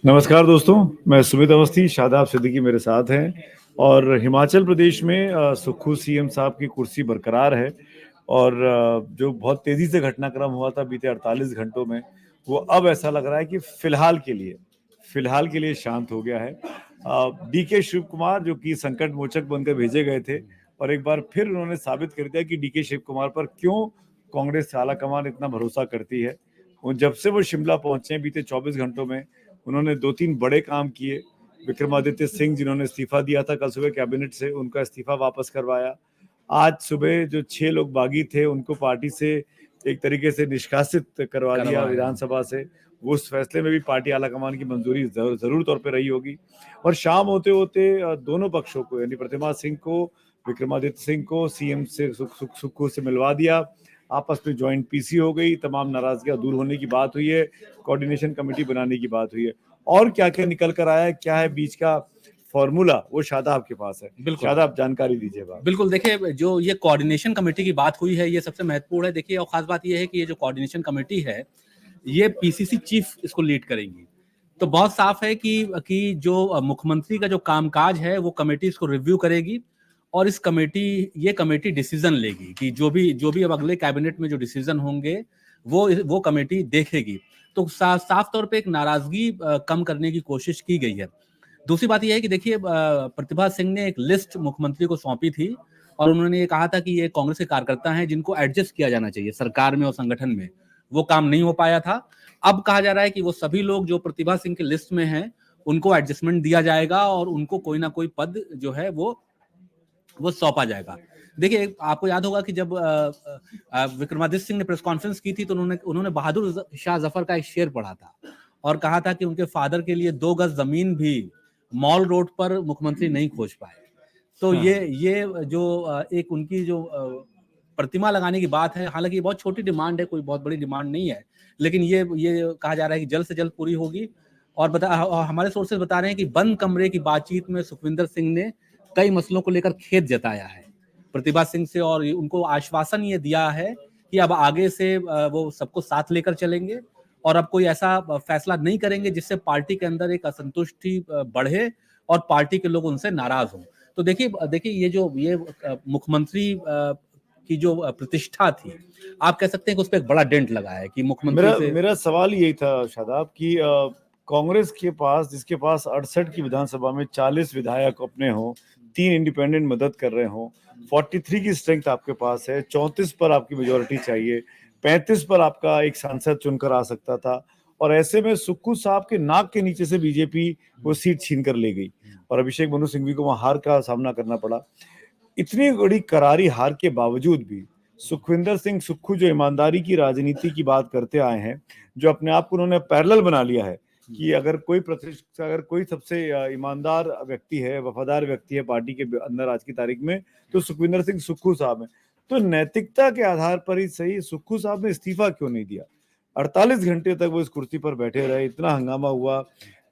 नमस्कार दोस्तों, मैं सुमित अवस्थी, शादाब सिद्दीकी मेरे साथ हैं। और हिमाचल प्रदेश में सुक्खू सीएम साहब की कुर्सी बरकरार है। और जो बहुत तेजी से घटनाक्रम हुआ था बीते 48 घंटों में, वो अब ऐसा लग रहा है कि फिलहाल के लिए शांत हो गया है। डीके शिव कुमार जो कि संकट मोचक बनकर भेजे गए थे, और एक बार फिर उन्होंने साबित कर दिया कि डीके शिव कुमार पर क्यों कांग्रेस आलाकमान इतना भरोसा करती है। वो जब से वो शिमला पहुंचे बीते 24 घंटों में उन्होंने 2-3 बड़े काम किए। विक्रमादित्य सिंह जिन्होंने इस्तीफा दिया था कल सुबह कैबिनेट से, उनका इस्तीफा वापस करवाया। आज सुबह जो 6 लोग बागी थे उनको पार्टी से एक तरीके से निष्कासित करवा दिया करवाया। विधानसभा से। वो उस फैसले में भी पार्टी आलाकमान की मंजूरी जरूर तौर पर रही होगी। और शाम होते होते दोनों पक्षों को, यानी प्रतिमा सिंह को, विक्रमादित्य सिंह को सीएम से सुक्खू से मिलवा दिया। आपस में ज्वाइंट पीसी हो गई, तमाम नाराजगियां दूर होने की बात हुई है, कोऑर्डिनेशन कमेटी बनाने की बात हुई है। और क्या क्या निकल कर आया है, क्या है बीच का फॉर्मूला, वो शादाब के पास है। बिल्कुल शादाब, जानकारी दीजिए बात। बिल्कुल देखिए, जो ये कोऑर्डिनेशन कमेटी की बात हुई है ये सबसे महत्वपूर्ण है। देखिए, और खास बात ये है कि ये जो कोऑर्डिनेशन कमेटी है ये पीसीसी चीफ इसको लीड करेंगी। तो बहुत साफ है कि जो मुख्यमंत्री का जो कामकाज है वो कमेटी इसको रिव्यू करेगी, और ये कमेटी डिसीजन लेगी कि जो भी अब अगले कैबिनेट में जो डिसीजन होंगे वो कमेटी देखेगी। तो साफ तौर पे एक नाराजगी कम करने की कोशिश की गई है। दूसरी बात यह है कि देखिए, प्रतिभा सिंह ने एक लिस्ट मुख्यमंत्री को सौंपी थी, और उन्होंने ये कहा था कि ये कांग्रेस के कार्यकर्ता हैं जिनको एडजस्ट किया जाना चाहिए सरकार में और संगठन में। वो काम नहीं हो पाया था। अब कहा जा रहा है कि वो सभी लोग जो प्रतिभा सिंह की लिस्ट में हैं उनको एडजस्टमेंट दिया जाएगा, और उनको कोई ना कोई पद जो है वो सौंपा जाएगा। देखिए, आपको याद होगा कि जब विक्रमादित्य सिंह ने प्रेस कॉन्फ्रेंस की थी तो उन्होंने बहादुर शाह जफर का एक शेर पढ़ा था, और कहा था कि उनके फादर के लिए 2 गज जमीन भी मॉल रोड पर मुख्यमंत्री नहीं खोज पाए। तो ये जो एक उनकी जो प्रतिमा लगाने की बात है, हालांकि ये बहुत छोटी डिमांड है, कोई बहुत बड़ी डिमांड नहीं है, लेकिन ये कहा जा रहा है कि जल्द से जल्द पूरी होगी। और हमारे सोर्सेज बता रहे हैं कि बंद कमरे की बातचीत में सुखविंदर सिंह ने कई मसलों को लेकर खेद जताया है प्रतिभा सिंह से, और उनको आश्वासन ये दिया है कि अब आगे से वो सबको साथ लेकर चलेंगे, और अब कोई ऐसा फैसला नहीं करेंगे जिससे पार्टी के अंदर एक असंतुष्टि बढ़े और पार्टी के लोग उनसे नाराज हों। तो देखिए ये मुख्यमंत्री की जो प्रतिष्ठा थी, आप कह सकते हैं कि उस पर एक बड़ा डेंट लगा है कि मुख्यमंत्री से। मेरा सवाल यही था शादाब कि कांग्रेस के पास, जिसके पास 68 की विधानसभा में 40 विधायक अपने हों, 3 इंडिपेंडेंट मदद कर रहे हों, 43 की स्ट्रेंथ आपके पास है, 34 पर आपकी मेजोरिटी चाहिए, 35 पर आपका एक सांसद चुनकर आ सकता था, और ऐसे में सुक्खू साहब के नाक के नीचे से बीजेपी वो सीट छीन कर ले गई, और अभिषेक मनु सिंघवी को वहां हार का सामना करना पड़ा। इतनी बड़ी करारी हार के बावजूद भी सुखविंदर सिंह सुक्खू जो ईमानदारी की राजनीति की बात करते आए हैं, जो अपने आप को उन्होंने पैरेलल बना लिया है कि अगर कोई सबसे ईमानदार व्यक्ति है, वफादार व्यक्ति है पार्टी के अंदर आज की तारीख में, तो सुखविंदर सिंह सुक्खू साहब हैं। तो नैतिकता के आधार पर ही सही सुक्खू साहब ने इस्तीफा क्यों नहीं दिया? 48 घंटे तक वो इस कुर्सी पर बैठे रहे, इतना हंगामा हुआ,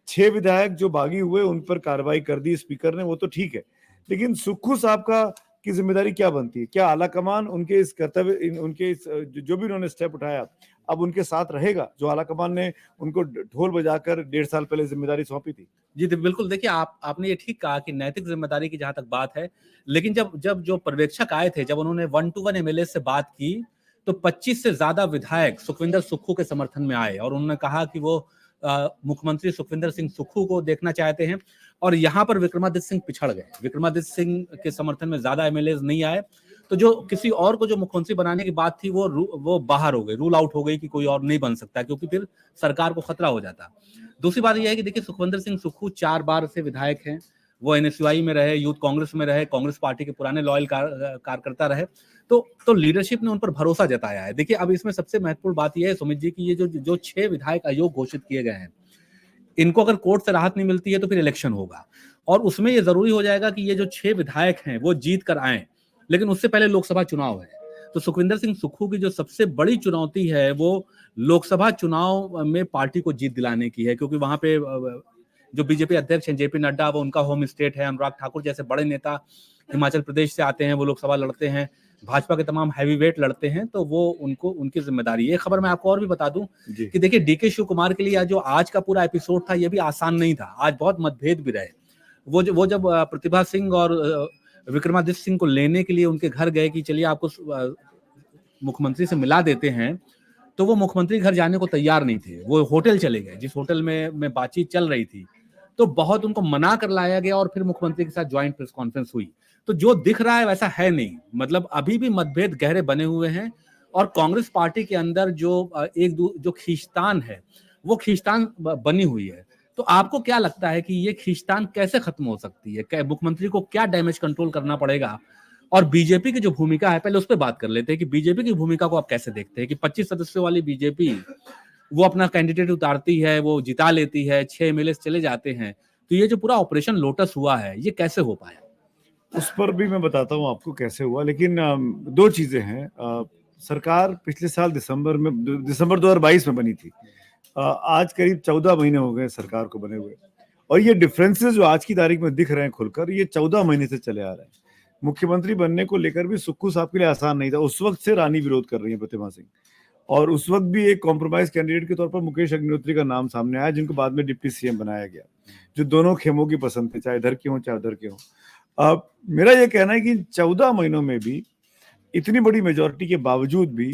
6 विधायक जो बागी हुए उन पर कार्रवाई कर दी स्पीकर ने, वो तो ठीक है, लेकिन सुक्खू साहब का की जिम्मेदारी क्या बनती है? क्या आलाकमान उनके इस कर्तव्य, उनके इस जो भी उन्होंने स्टेप उठाया, अब उनके साथ रहेगा जो आलाकमान ने उनको ढोल बजाकर 1.5 साल पहले जिम्मेदारी सौंपी थी? जी बिल्कुल, देखिए आपने ये ठीक कहा कि नैतिक जिम्मेदारी की जहां तक बात है, लेकिन जब जब जो पर्यवेक्षक आए थे, जब उन्होंने 1-to-1 एमएलए से बात की, तो 25 से ज्यादा विधायक सुखविंदर सुक्खू के समर्थन में आए, और उन्होंने कहा कि वो मुख्यमंत्री सुखविंदर सिंह सुक्खू को देखना चाहते हैं। और यहाँ पर विक्रमादित्य सिंह पिछड़ गए, विक्रमादित्य सिंह के समर्थन में ज्यादा एमएलए नहीं आए, तो जो किसी और को जो मुख्यमंत्री बनाने की बात थी वो बाहर हो गई, रूल आउट हो गई कि कोई और नहीं बन सकता, क्योंकि फिर सरकार को खतरा हो जाता। दूसरी बात यह है कि देखिए, सुखविंदर सिंह सुक्खू 4 बार से विधायक हैं, वो एनएसयूआई में रहे, यूथ कांग्रेस में रहे, कांग्रेस पार्टी के पुराने लॉयल कार्यकर्ता रहे, तो लीडरशिप ने उन पर भरोसा जताया है। देखिए, अब इसमें सबसे महत्वपूर्ण बात यह है सुमित जी की ये जो 6 विधायक आयोग घोषित किए गए हैं, इनको अगर कोर्ट से राहत नहीं मिलती है तो फिर इलेक्शन होगा, और उसमें ये जरूरी हो जाएगा कि ये जो 6 विधायक हैं वो जीत कर आए, लेकिन उससे पहले लोकसभा चुनाव है। तो सुखविंदर सिंह सुक्खू की जो सबसे बड़ी चुनौती है वो लोकसभा चुनाव में पार्टी को जीत दिलाने की है, क्योंकि वहां पे जो बीजेपी अध्यक्ष हैं जेपी नड्डा, वो उनका होम स्टेट है, अनुराग ठाकुर जैसे बड़े नेता हिमाचल प्रदेश से आते हैं, वो लोकसभा लड़ते हैं, भाजपा के तमाम हैवीवेट लड़ते हैं, तो वो उनको उनकी जिम्मेदारी है। ये खबर मैं आपको और भी बता दूं कि देखिए डीके शिव कुमार के लिए जो आज का पूरा एपिसोड था ये भी आसान नहीं था। आज बहुत मतभेद भी रहे। वो जब प्रतिभा सिंह और विक्रमादित्य सिंह को लेने के लिए उनके घर गए कि चलिए आपको मुख्यमंत्री से मिला देते हैं, तो वो मुख्यमंत्री घर जाने को तैयार नहीं थे। वो होटल चले गए, जिस होटल में बातचीत चल रही थी, तो बहुत उनको मना कर लाया गया और फिर मुख्यमंत्री के साथ ज्वाइंट प्रेस कॉन्फ्रेंस हुई। तो जो दिख रहा है वैसा है नहीं, मतलब अभी भी मतभेद गहरे बने हुए हैं और कांग्रेस पार्टी के अंदर जो खींचतान है वो खींचतान बनी हुई है। तो आपको क्या लगता है कि ये खींचतान कैसे खत्म हो सकती है? मुख्यमंत्री को क्या डैमेज कंट्रोल करना पड़ेगा? और बीजेपी की जो भूमिका है, पहले उस पर बात कर लेते हैं कि बीजेपी की भूमिका को आप कैसे देखते हैं कि 25 सदस्यों वाली बीजेपी वो अपना कैंडिडेट उतारती है, वो जिता लेती है, 6 एमएलए चले जाते हैं, तो ये जो पूरा ऑपरेशन लोटस हुआ है ये कैसे हो पाया? उस पर भी मैं बताता हूँ आपको कैसे हुआ, लेकिन दो चीजें हैं। सरकार पिछले साल दिसंबर 2022 में बनी थी। आज करीब 14 महीने हो गए सरकार को बने हुए, और ये डिफरेंसेस जो आज की तारीख में दिख रहे हैं खुलकर, ये 14 महीने से चले आ रहे हैं। मुख्यमंत्री बनने को लेकर भी सुक्खू साहब के लिए आसान नहीं था। उस वक्त से रानी विरोध कर रही है प्रतिमा सिंह, और उस वक्त भी एक कॉम्प्रोमाइज कैंडिडेट के तौर पर मुकेश अग्निहोत्री का नाम सामने आया, जिनको बाद में डिप्टी सीएम बनाया गया, जो दोनों खेमों की पसंद थे, चाहे इधर के हों चाहे उधर के हों। अब मेरा ये कहना है कि 14 महीनों में भी इतनी बड़ी मेजोरिटी के बावजूद भी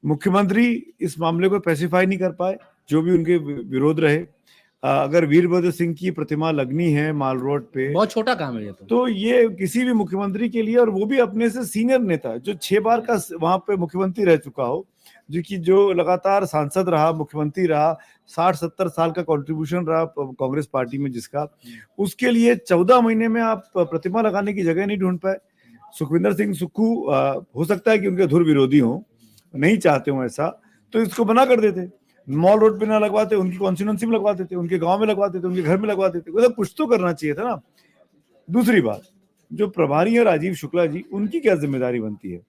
मुख्यमंत्री इस मामले को पैसिफाई नहीं कर पाए, जो भी उनके विरोध रहे। अगर वीरभद्र सिंह की प्रतिमा लगनी है माल रोड पे, बहुत छोटा काम है ये तो ये किसी भी मुख्यमंत्री के लिए, और वो भी अपने से सीनियर नेता जो 6 बार का वहां पे मुख्यमंत्री रह चुका हो, जो लगातार सांसद रहा, मुख्यमंत्री रहा, 60-70 साल का कंट्रीब्यूशन रहा कांग्रेस पार्टी में जिसका, उसके लिए 14 महीने में आप प्रतिमा लगाने की जगह नहीं ढूंढ पाए। सुखविंदर सिंह सुक्खू हो सकता है कि उनके धुर विरोधी हो, नहीं चाहते हो ऐसा, तो इसको बना कर देते, मॉल रोड पे ना लगवाते, उनकी कॉन्स्टिट्यूंसी में लगवा देते, उनके गांव में लगवा देते, उनके घर में लगवा देते। मतलब कुछ तो करना चाहिए था ना। दूसरी बात, जो प्रभारी है राजीव शुक्ला जी, उनकी क्या जिम्मेदारी बनती है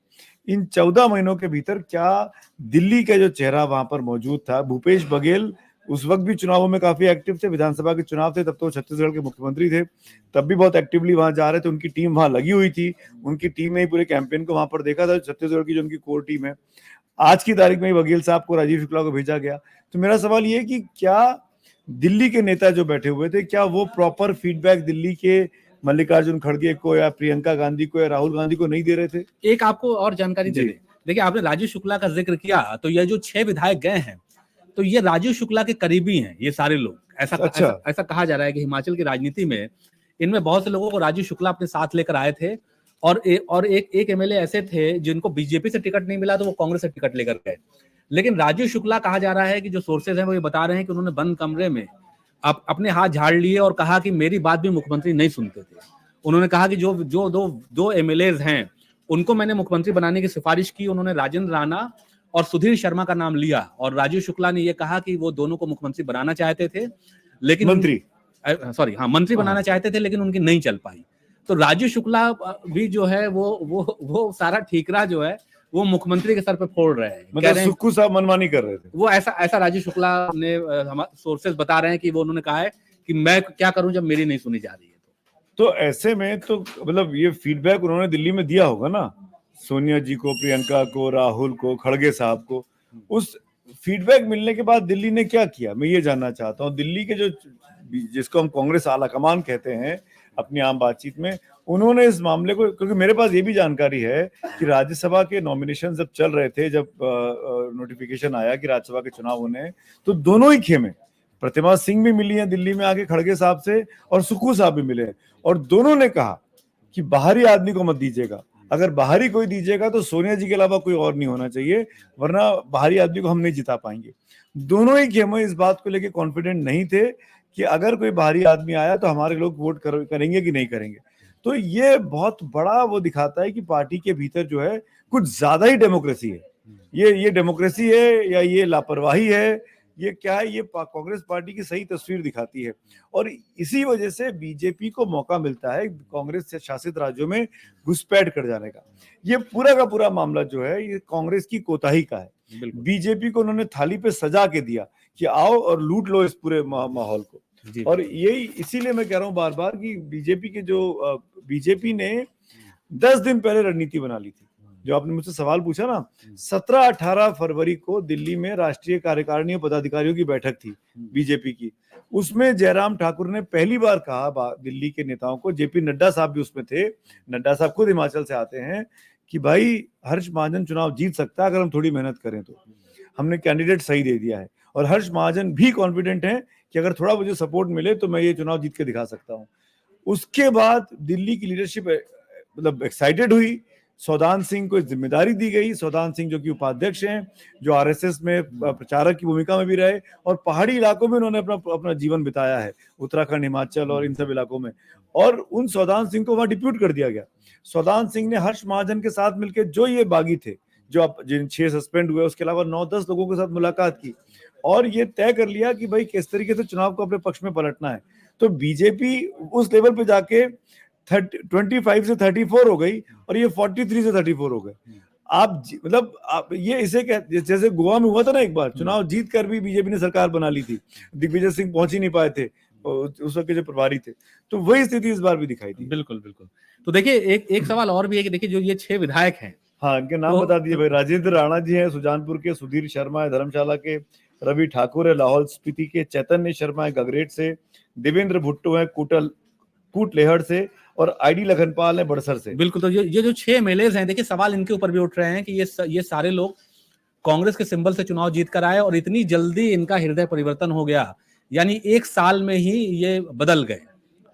इन 14 महीनों के भीतर? क्या दिल्ली का जो चेहरा वहां पर मौजूद था, भूपेश बघेल उस वक्त भी चुनावों में काफी एक्टिव थे, विधानसभा के चुनाव थे, तब तो छत्तीसगढ़ के मुख्यमंत्री थे, तब भी बहुत एक्टिवली वहां जा रहे थे, उनकी टीम वहां लगी हुई थी, उनकी टीम ने ही पूरे कैंपेन को वहां पर देखा था, छत्तीसगढ़ की जो उनकी कोर टीम है। आज की तारीख में बघेल साहब को, राजीव शुक्ला को भेजा गया। तो मेरा सवाल ये है कि क्या दिल्ली के नेता जो बैठे हुए थे, क्या वो प्रॉपर फीडबैक दिल्ली के मल्लिकार्जुन खड़गे को या प्रियंका गांधी को या राहुल गांधी को नहीं दे रहे थे? एक आपको और जानकारी दे दें, देखिए आपने राजीव शुक्ला का जिक्र किया, तो ये जो 6 विधायक गए हैं, तो ये राजीव शुक्ला के करीबी हैं ये सारे लोग। ऐसा कहा जा रहा है कि हिमाचल की राजनीति में इनमें बहुत से लोगों को राजीव शुक्ला अपने साथ लेकर आए थे, और एक एमएलए ऐसे थे जिनको बीजेपी से टिकट नहीं मिला तो वो कांग्रेस से टिकट लेकर गए। लेकिन राजीव शुक्ला, कहा जा रहा है कि जो सोर्सेज हैं वो ये बता रहे हैं कि उन्होंने बंद कमरे में अपने हाथ झाड़ लिए और कहा कि मेरी बात भी मुख्यमंत्री नहीं सुनते थे। उन्होंने कहा कि जो दो एमएलएज हैं उनको मैंने मुख्यमंत्री बनाने की सिफारिश की। उन्होंने राजेंद्र राणा और सुधीर शर्मा का नाम लिया, और राजीव शुक्ला ने यह कहा कि वो दोनों को मुख्यमंत्री बनाना चाहते थे, लेकिन मंत्री बनाना चाहते थे, लेकिन उनकी नहीं चल पाई। तो राजीव शुक्ला भी जो है वो सारा ठीकरा जो है वो मुख्यमंत्री के सर पे फोड़ रहे हैं। मतलब सुक्खू साहब मनमानी कर रहे थे। वो ऐसा राजीव शुक्ला ने, हमारे सोर्सेज बता रहे हैं कि वो उन्होंने कहा है कि मैं क्या करूं जब मेरी नहीं सुनी जा रही है। तो ऐसे में तो मतलब ये फीडबैक उन्होंने दिल्ली में दिया होगा ना, सोनिया जी को, प्रियंका को, राहुल को, खड़गे साहब को। उस फीडबैक मिलने के बाद दिल्ली ने क्या किया, मैं ये जानना चाहता हूँ। दिल्ली के जिसको हम कांग्रेस आला कमान कहते हैं अपनी आम बातचीत में, उन्होंने इस मामले को, क्योंकि मेरे पास ये भी जानकारी है कि राज्यसभा के नॉमिनेशन जब चल रहे थे, जब नोटिफिकेशन आया कि राज्यसभा के चुनाव होने, तो दोनों ही खेमे, प्रतिमा सिंह भी मिली है दिल्ली में आके खड़गे साहब से, और सुक्खू साहब भी मिले, और दोनों ने कहा कि बाहरी आदमी को मत दीजिएगा, अगर बाहरी कोई दीजिएगा तो सोनिया जी के अलावा कोई और नहीं होना चाहिए, वरना बाहरी आदमी को हम नहीं जिता पाएंगे। दोनों ही खेमे इस बात को लेकर कॉन्फिडेंट नहीं थे कि अगर कोई बाहरी आदमी आया तो हमारे लोग वोट करेंगे कि नहीं करेंगे। तो ये बहुत बड़ा वो दिखाता है कि पार्टी के भीतर जो है कुछ ज्यादा ही डेमोक्रेसी है। ये डेमोक्रेसी है या ये लापरवाही है, ये क्या है? ये कांग्रेस पार्टी की सही तस्वीर दिखाती है, और इसी वजह से बीजेपी को मौका मिलता है कांग्रेस से शासित राज्यों में घुसपैठ कर जाने का। ये पूरा का पूरा मामला जो है ये कांग्रेस की कोताही का है। बीजेपी को उन्होंने थाली पे सजा के दिया कि आओ और लूट लो इस पूरे माहौल को। और यही इसीलिए मैं कह रहा हूं बार बार कि बीजेपी ने 10 दिन पहले रणनीति बना ली थी। जो आपने मुझसे सवाल पूछा ना, 17-18 फरवरी को दिल्ली में राष्ट्रीय कार्यकारिणी और पदाधिकारियों की बैठक थी बीजेपी की। उसमें जयराम ठाकुर ने पहली बार कहा दिल्ली के नेताओं को, जेपी नड्डा साहब भी उसमें थे, नड्डा साहब खुद हिमाचल से आते हैं, कि भाई हर्ष महाजन चुनाव जीत सकता है अगर हम थोड़ी मेहनत करें तो। हमने कैंडिडेट सही दे दिया है और हर्ष महाजन भी कॉन्फिडेंट हैं कि अगर थोड़ा मुझे सपोर्ट मिले तो मैं ये चुनाव जीत के दिखा सकता हूं। उसके बाद दिल्ली की लीडरशिप मतलब एक्साइटेड हुई, सौदान सिंह को जिम्मेदारी दी गई। सौदान सिंह जो कि उपाध्यक्ष हैं, जो आरएसएस में प्रचारक की भूमिका में भी रहे और पहाड़ी इलाकों में उन्होंने अपना जीवन बिताया है, उत्तराखंड, हिमाचल और इन सब इलाकों में। और उन सौदान सिंह को वहां डिप्यूट कर दिया गया। सौदान सिंह ने हर्ष महाजन के साथ मिलकर, जो ये बागी थे, जो जिन 6 सस्पेंड हुए, उसके अलावा 9-10 लोगों के साथ मुलाकात की और ये तय कर लिया कि भाई किस तरीके से चुनाव को अपने पक्ष में पलटना है। तो बीजेपी उस लेवल पे जाके 25 से 34 हो गई और ये 43 से 34 हो गए। मतलब आप ये इसे जैसे गोवा में हुआ था ना, एक बार चुनाव जीत कर भी बीजेपी ने सरकार बना ली थी, दिग्विजय सिंह पहुंच ही नहीं पाए थे उस वक्त के जो प्रभारी थे। तो वही स्थिति इस बार भी दिखाई दी। बिल्कुल बिल्कुल। तो देखिए एक सवाल और भी है कि देखिए जो ये 6 विधायक हैं, हाँ, इनके नाम बता दीजिए भाई। राजेंद्र राणा जी हैं सुजानपुर के, सुधीर शर्मा है धर्मशाला के, रवि ठाकुर है लाहौल स्पीति के, चैतन्य शर्मा है गगरेट से, देवेंद्र भुट्टो है कूटलेहड़ से और आईडी लखनपाल है बड़सर से। बिल्कुल। तो ये जो 6 एमएलएज हैं, देखिए सवाल इनके ऊपर भी उठ रहे हैं कि ये सारे लोग कांग्रेस के सिंबल से चुनाव जीत कर आए और इतनी जल्दी इनका हृदय परिवर्तन हो गया, यानी 1 साल में ही ये बदल गए।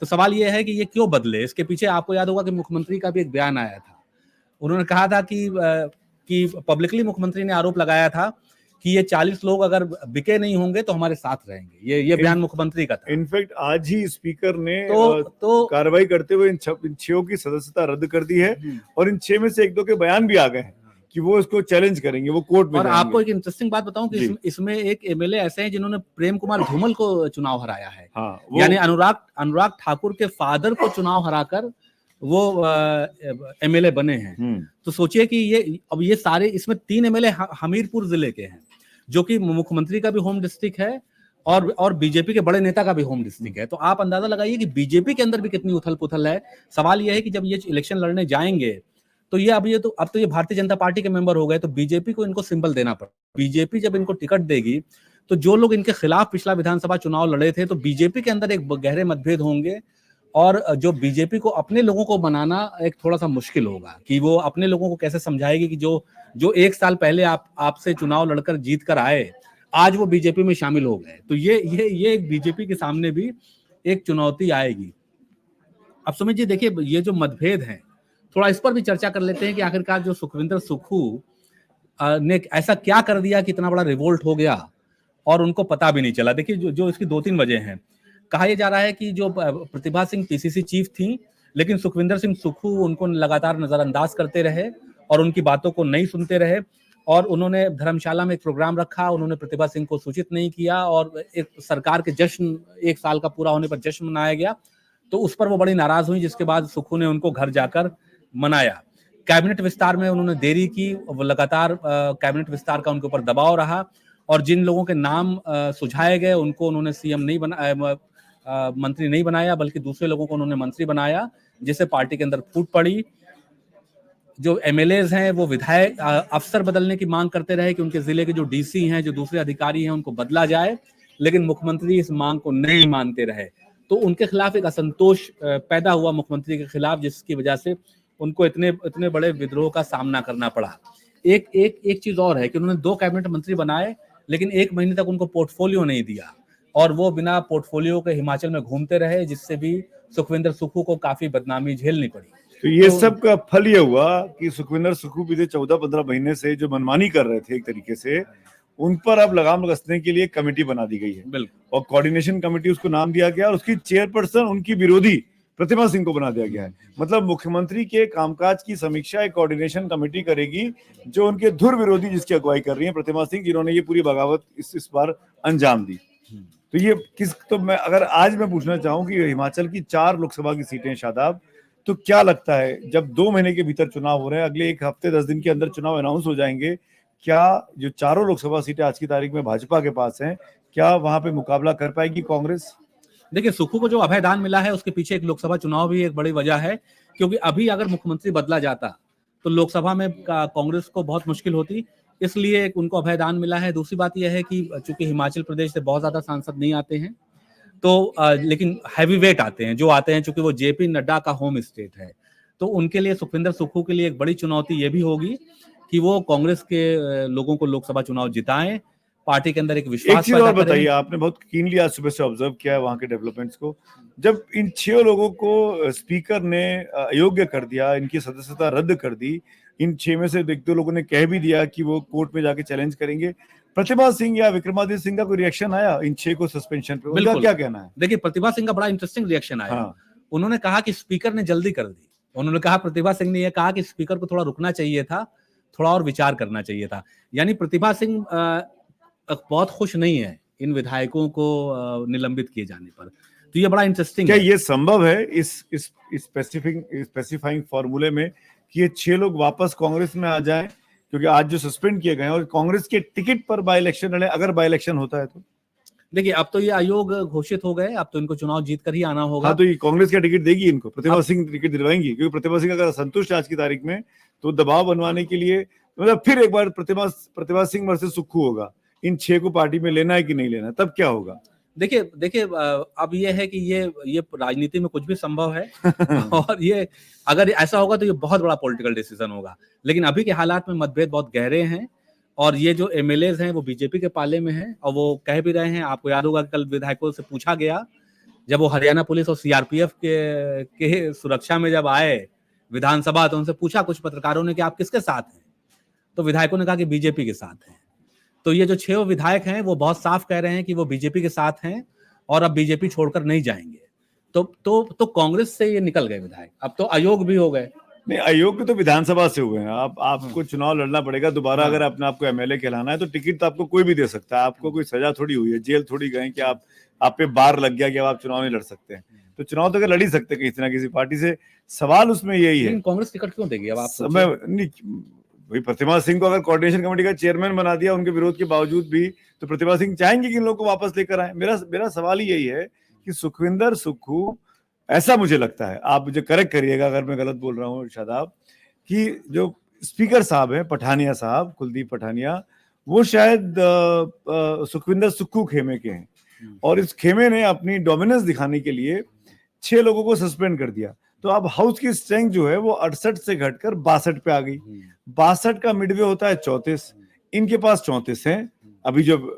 तो सवाल ये है कि ये क्यों बदले। इसके पीछे आपको याद होगा कि मुख्यमंत्री का भी एक बयान आया था। उन्होंने कहा था कि पब्लिकली मुख्यमंत्री ने आरोप लगाया था कि ये 40 लोग अगर बिके नहीं होंगे तो हमारे साथ रहेंगे। ये बयान मुख्यमंत्री का था। इनफैक्ट आज ही स्पीकर ने तो कार्रवाई करते हुए इन 6 की सदस्यता रद्द कर दी है और इन 6 में से 1-2 के बयान भी आ गए हैं कि वो इसको चैलेंज करेंगे, वो कोर्ट में और जाएंगे। आपको एक इंटरेस्टिंग बात बताऊं कि इसमें एक एमएलए ऐसे हैं जिन्होंने प्रेम कुमार धूमल को चुनाव हराया है। हाँ, यानी अनुराग ठाकुर के फादर को चुनाव हराकर वो एमएलए बने हैं। तो सोचिए कि ये सारे, इसमें 3 एमएलए हमीरपुर जिले के हैं, जो कि मुख्यमंत्री का भी होम डिस्ट्रिक्ट है और बीजेपी के बड़े नेता का भी होम डिस्ट्रिक्ट है। तो आप अंदाजा लगाइए कि बीजेपी के अंदर भी कितनी उथल पुथल है। सवाल यह है कि जब ये इलेक्शन लड़ने जाएंगे तो अब तो ये भारतीय जनता पार्टी के मेंबर हो गए, तो बीजेपी को इनको सिंबल देना पड़ा। बीजेपी जब इनको टिकट देगी तो जो लोग इनके खिलाफ पिछला विधानसभा चुनाव लड़े थे, तो बीजेपी के अंदर एक गहरे मतभेद होंगे और जो बीजेपी को अपने लोगों को बनाना एक थोड़ा सा मुश्किल होगा कि वो अपने लोगों को कैसे समझाएगी कि जो 1 साल पहले आपसे चुनाव लड़कर जीत कर आए, आज वो बीजेपी में शामिल हो गए। तो ये एक बीजेपी के सामने भी एक चुनौती आएगी। अब समझिए, देखिए ये जो मतभेद हैं, थोड़ा इस पर भी चर्चा कर लेते हैं कि आखिरकार जो सुखविंदर सुक्खू ने ऐसा क्या कर दिया कि इतना बड़ा रिवोल्ट हो गया और उनको पता भी नहीं चला। देखिए जो इसकी 2-3 वजह हैं। कहा यह जा रहा है कि जो प्रतिभा सिंह पीसीसी चीफ थी, लेकिन सुखविंदर सिंह सुक्खू उनको लगातार नजरअंदाज करते रहे और उनकी बातों को नहीं सुनते रहे और उन्होंने धर्मशाला में एक प्रोग्राम रखा, उन्होंने प्रतिभा सिंह को सूचित नहीं किया और एक सरकार के जश्न 1 साल का पूरा होने पर जश्न मनाया गया, तो उस पर वो बड़ी नाराज हुई, जिसके बाद सुक्खू ने उनको घर जाकर मनाया। कैबिनेट विस्तार में उन्होंने देरी की, लगातार कैबिनेट विस्तार का उनके ऊपर दबाव रहा और जिन लोगों के नाम सुझाए गए उनको उन्होंने सीएम नहीं मंत्री नहीं बनाया, बल्कि दूसरे लोगों को उन्होंने मंत्री बनाया, जिससे पार्टी के अंदर फूट पड़ी। जो एमएलएज हैं वो विधायक अफसर बदलने की मांग करते रहे कि उनके जिले के जो डीसी हैं, जो दूसरे अधिकारी हैं, उनको बदला जाए, लेकिन मुख्यमंत्री इस मांग को नहीं मानते रहे। तो उनके खिलाफ एक असंतोष पैदा हुआ मुख्यमंत्री के खिलाफ, जिसकी वजह से उनको इतने बड़े विद्रोह का सामना करना पड़ा। एक चीज और है कि उन्होंने 2 कैबिनेट मंत्री बनाए, लेकिन 1 महीने तक उनको पोर्टफोलियो नहीं दिया और वो बिना पोर्टफोलियो के हिमाचल में घूमते रहे, जिससे भी सुखविंदर सुक्खू को काफी बदनामी झेलनी पड़ी। तो ये सब का फल ये हुआ कि सुखविंदर सुक्खू बीते 14-15 महीने से जो मनमानी कर रहे थे एक तरीके से, उन पर अब लगाम कसने के लिए कमेटी बना दी गई है। बिल्कुल। और कोऑर्डिनेशन कमेटी उसको नाम दिया गया और उसकी चेयरपर्सन उनकी विरोधी प्रतिभा सिंह को बना दिया गया है। मतलब मुख्यमंत्री के कामकाज की समीक्षा एक कोऑर्डिनेशन कमेटी करेगी, जो उनके धुर विरोधी जिसकी अगुवाई कर रही है प्रतिभा सिंह, जिन्होंने ये पूरी बगावत इस बार अंजाम दी। तो ये अगर आज मैं पूछना चाहूँ कि हिमाचल की 4 लोकसभा की सीटें, शादाब, तो क्या लगता है जब 2 महीने के भीतर चुनाव हो रहे हैं, अगले 1 हफ्ते 10 दिन के अंदर चुनाव अनाउंस हो जाएंगे, क्या जो 4 लोकसभा सीटें आज की तारीख में भाजपा के पास हैं, क्या वहां पे मुकाबला कर पाएगी कांग्रेस? देखिए, सुक्खू को जो अभयदान मिला है उसके पीछे एक लोकसभा चुनाव भी एक बड़ी वजह है, क्योंकि अभी अगर मुख्यमंत्री बदला जाता तो लोकसभा में कांग्रेस को बहुत मुश्किल होती, इसलिए उनको अभयदान मिला है। दूसरी बात यह है कि चूंकि हिमाचल प्रदेश से बहुत ज्यादा सांसद नहीं आते हैं, तो लेकिन हैवी वेट आते हैं, जो आते हैं, चूंकि वो जेपी नड्डा का होम स्टेट है, तो उनके लिए सुखविंदर सुक्खू के लिए एक बड़ी चुनौती ये भी होगी कि वो कांग्रेस के लोगों को लोकसभा चुनाव जिताएं, पार्टी के अंदर एक विश्वास एक चीज और बताइए, आपने बहुत कीनली आज सुबह से ऑब्जर्व किया है वहां के डेवलपमेंट्स को। जब इन 6 लोगों को स्पीकर ने अयोग्य कर दिया, इनकी सदस्यता रद्द कर दी, इन 6 में से एक दो लोगों ने कह भी दिया कि वो कोर्ट में जाके चैलेंज करेंगे, प्रतिभा सिंह या विक्रमादित्य सिंह का कोई रिएक्शन आया इन 6 को सस्पेंशन पे? उनका क्या कहना है? देखिए, प्रतिभा सिंह का बड़ा इंटरेस्टिंग रिएक्शन आया। हाँ। उन्होंने कहा कि स्पीकर ने जल्दी कर दी। उन्होंने कहा, प्रतिभा सिंह ने यह कहा कि स्पीकर को थोड़ा रुकना चाहिए था, थोड़ा और विचार करना चाहिए था। यानी प्रतिभा सिंह बहुत खुश नहीं है इन विधायकों को निलंबित किए जाने पर। तो ये बड़ा इंटरेस्टिंग है। क्या ये संभव है इस स्पेसिफाइंग फॉर्मूले में कि ये 6 लोग वापस कांग्रेस में आ जाएं? क्योंकि आज जो सस्पेंड किए गए हैं और कांग्रेस के टिकट पर बाय इलेक्शन लड़े, अगर बाय इलेक्शन होता है तो? देखिए, अब तो ये आयोग घोषित हो गए, अब तो इनको चुनाव जीत कर ही आना होगा। हाँ, तो ये कांग्रेस का टिकट देगी इनको? प्रतिभा सिंह टिकट दिलवाएंगी? क्योंकि प्रतिभा सिंह अगर संतुष्ट आज की तारीख में, तो दबाव बनवाने के लिए मतलब फिर एक बार प्रतिभा सिंह वर्सेस सुक्खू होगा। इन 6 को पार्टी में लेना है कि नहीं लेना, तब क्या होगा? देखिए अब ये है कि ये राजनीति में कुछ भी संभव है और ये अगर ऐसा होगा तो ये बहुत बड़ा पॉलिटिकल डिसीजन होगा। लेकिन अभी के हालात में मतभेद बहुत गहरे हैं और ये जो एमएलएज हैं वो बीजेपी के पाले में हैं और वो कह भी रहे हैं। आपको याद होगा कल विधायकों से पूछा गया, जब वो हरियाणा पुलिस और सीआरपीएफ के सुरक्षा में जब आए विधानसभा, तो उनसे पूछा कुछ पत्रकारों ने कि आप किसके साथ हैं, तो विधायकों ने कहा कि बीजेपी के साथ हैं। तो ये जो 6 विधायक हैं वो बहुत साफ कह रहे हैं कि वो बीजेपी के साथ हैं और अब बीजेपी छोड़कर नहीं जाएंगे। तो कांग्रेस से ये निकल गए विधायक, अब तो अयोग भी हो गए। नहीं, अयोग तो विधानसभा से हुए हैं। आपको चुनाव लड़ना पड़ेगा दोबारा। अगर अपने आपको एमएलए कहलाना है तो टिकट तो आपको कोई भी दे सकता है। आपको कोई सजा थोड़ी हुई है, जेल थोड़ी गए कि आप पे बार लग गया कि अब आप चुनाव नहीं लड़ सकते हैं। तो चुनाव तो अगर लड़ ही सकते किसी ना किसी पार्टी से। सवाल उसमें यही है, कांग्रेस टिकट क्यों देगी? अब आप भाई प्रतिभा सिंह को अगर कोऑर्डिनेशन कमेटी का चेयरमैन बना दिया उनके विरोध के बावजूद भी, तो प्रतिभा सिंह चाहेंगे कि इन लोगों को वापस लेकर आए। मेरा सवाल ही यही है कि सुखविंदर सुक्खू, ऐसा मुझे लगता है, आप मुझे करेक्ट करिएगा अगर मैं गलत बोल रहा हूँ शादाब, कि जो स्पीकर साहब हैं पठानिया साहब, कुलदीप पठानिया, वो शायद सुखविंदर सुक्खू खेमे के हैं और इस खेमे ने अपनी डोमिनेंस दिखाने के लिए 6 लोगों को सस्पेंड कर दिया। तो अब हाउस की स्ट्रेंथ जो है वो 68 से घटकर 62 पे आ गई। 62 का मिडवे होता है 34, इनके पास 34 हैं। अभी जब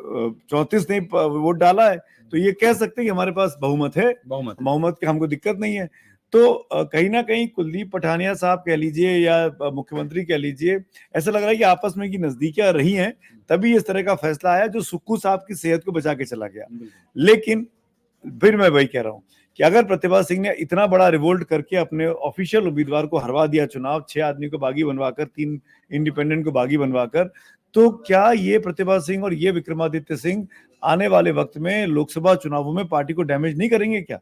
34 ने वोट डाला है तो ये कह सकते हैं कि हमारे पास बहुमत है, बहुमत की हमको दिक्कत नहीं है। तो कहीं ना कहीं कुलदीप पठानिया साहब कह लीजिए या मुख्यमंत्री कह लीजिए, ऐसा लग रहा है कि आपस में की नजदीकियां रही हैं, तभी इस तरह का फैसला आया जो सुक्खू साहब की सेहत को बचा के चला गया। लेकिन फिर मैं वही कह रहा हूं कि अगर प्रतिभा सिंह ने इतना बड़ा रिवोल्ट करके अपने ऑफिशियल उम्मीदवार को हरवा दिया चुनाव, 6 आदमी को बागी बनवाकर, 3 इंडिपेंडेंट को बागी बनवाकर, तो क्या ये प्रतिभा सिंह और ये विक्रमादित्य सिंह आने वाले वक्त में लोकसभा चुनावों में पार्टी को डैमेज नहीं करेंगे क्या,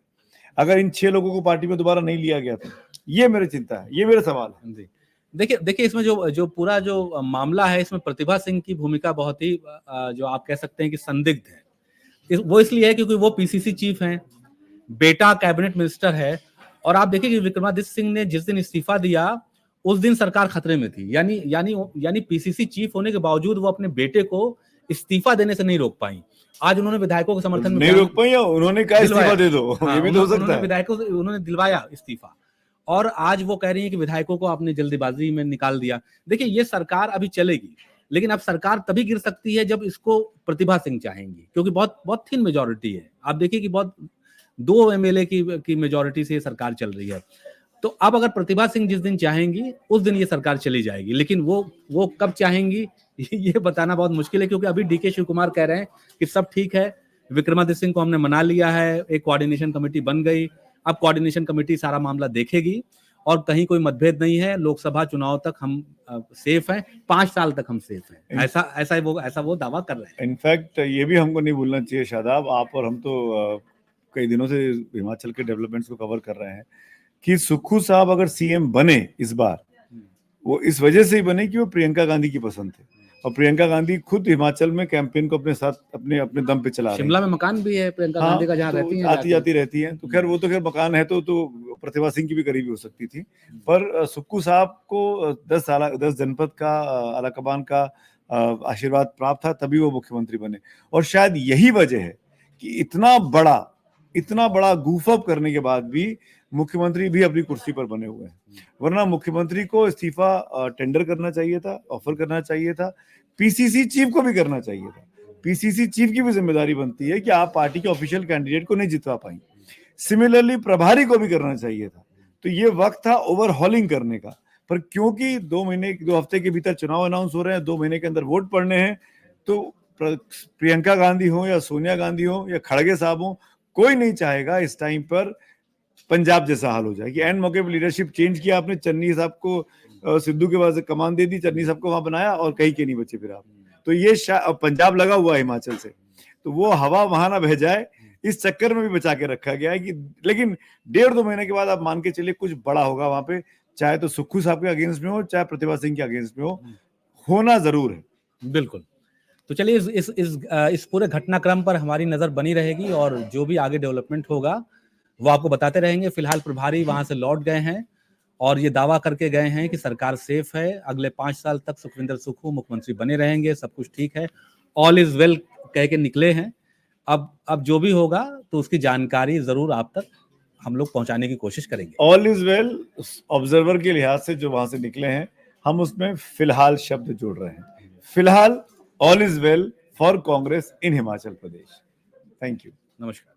अगर इन 6 लोगों को पार्टी में दोबारा नहीं लिया गया तो? ये मेरी चिंता है, ये मेरा सवाल है। देखिए इसमें जो पूरा जो मामला है, इसमें प्रतिभा सिंह की भूमिका बहुत ही जो आप कह सकते हैं कि संदिग्ध है। वो इसलिए है क्योंकि वो पीसीसी चीफ हैं, बेटा कैबिनेट मिनिस्टर है, और आप देखिए कि विक्रमादित्य सिंह ने जिस दिन इस्तीफा दिया उस दिन सरकार खतरे में थी। यानी पीसीसी चीफ होने के बावजूद वो अपने बेटे को इस्तीफा देने से नहीं रोक पाई। आज उन्होंने विधायकों के समर्थन में नहीं रोक पाई, उन्होंने कहा इस्तीफा दे दो। ये भी तो हो सकता है। विधायकों से उन्होंने दिलवाया इस्तीफा, और आज वो कह रही है कि विधायकों को आपने जल्दीबाजी में निकाल दिया। देखिए, ये सरकार अभी चलेगी, लेकिन अब सरकार तभी गिर सकती है जब इसको प्रतिभा सिंह चाहेंगी, क्योंकि बहुत थिन मेजोरिटी है। आप देखिए कि बहुत 2 एमएलए की मेजोरिटी से ये सरकार चल रही है। तो अब अगर प्रतिभा सिंह जिस दिन चाहेंगी उस दिन ये सरकार चली जाएगी, लेकिन वो कब चाहेंगी ये बताना बहुत मुश्किल है, क्योंकि अभी डीके शिव कुमार कह रहे हैं कि सब ठीक है, विक्रमादित्य सिंह को हमने मना लिया है, एक कोऑर्डिनेशन कमेटी बन गई, अब कोऑर्डिनेशन कमेटी सारा मामला देखेगी और कहीं कोई मतभेद नहीं है, लोकसभा चुनाव तक हम सेफ हैं, 5 साल तक हम सेफ हैं, ऐसा वो दावा कर रहे हैं। इनफैक्ट ये भी हमको नहीं भूलना चाहिए शादाब, आप और हम तो कई दिनों से हिमाचल के डेवलपमेंट्स को कवर कर रहे हैं कि सुक्खू साहब अगर सीएम बने इस बार, वो इस वजह से ही बने कि वो प्रियंका गांधी की पसंद थे। और प्रियंका गांधी खुद हिमाचल में कैंपेन को अपने साथ अपने अपने दम पे चला रही शिमला में मकान भी है प्रियंका हाँ, गांधी का, जहाँ तो रहती हैं आती जाके। जाती रहती हैं, तो खैर वो तो खैर मकान है तो प्रतिभा सिंह की भी करीबी हो सकती थी, पर सुक्खू साहब को 10 जनपद का आलाकमान का आशीर्वाद प्राप्त था, तभी वो मुख्यमंत्री बने। और शायद यही वजह है कि इतना बड़ा गूफ अप करने के बाद भी मुख्यमंत्री भी अपनी कुर्सी पर बने हुए हैं। वरना मुख्यमंत्री को इस्तीफा टेंडर करना चाहिए था, ऑफर करना चाहिए था, पीसीसी चीफ को भी करना चाहिए था। पीसीसी चीफ की भी जिम्मेदारी बनती है कि आप पार्टी के ऑफिशियल कैंडिडेट को नहीं जितवा पाई। सिमिलरली प्रभारी को भी करना चाहिए था। तो ये वक्त था ओवरहॉलिंग करने का, पर क्योंकि 2 हफ्ते के भीतर चुनाव अनाउंस हो रहे हैं, 2 महीने के अंदर वोट पड़ने हैं, तो प्रियंका गांधी हो या सोनिया गांधी हो या खड़गे साहब हो, कोई नहीं चाहेगा इस टाइम पर पंजाब जैसा हाल हो जाए कि एंड मौके पर लीडरशिप चेंज किया आपने, चन्नी साहब को सिद्धू के बाद कमान दे दी, चन्नी साहब को वहां बनाया और कहीं के नहीं बचे फिर आप। तो ये पंजाब लगा हुआ है हिमाचल से, तो वो हवा वहां ना बह जाए, इस चक्कर में भी बचा के रखा गया है कि, लेकिन 1.5-2 महीने के बाद आप मान के चलिए कुछ बड़ा होगा वहां पे, चाहे तो सुक्खू साहब के अगेंस्ट में हो, चाहे प्रतिभा सिंह के अगेंस्ट में हो, होना जरूर है। बिल्कुल। तो चलिए इस पूरे घटनाक्रम पर हमारी नजर बनी रहेगी और जो भी आगे डेवलपमेंट होगा वो आपको बताते रहेंगे। फिलहाल प्रभारी वहां से लौट गए हैं और ये दावा करके गए हैं कि सरकार सेफ है, अगले 5 साल तक सुखविंदर सुक्खू मुख्यमंत्री बने रहेंगे, सब कुछ ठीक है, ऑल इज वेल कह के निकले हैं। अब जो भी होगा तो उसकी जानकारी जरूर आप तक हम लोग पहुंचाने की कोशिश करेंगे। ऑल इज वेल ऑब्जर्वर के लिहाज से जो वहां से निकले हैं, हम उसमें फिलहाल शब्द जोड़ रहे हैं। फिलहाल all is well for Congress in Himachal Pradesh. Thank you. नमस्कार।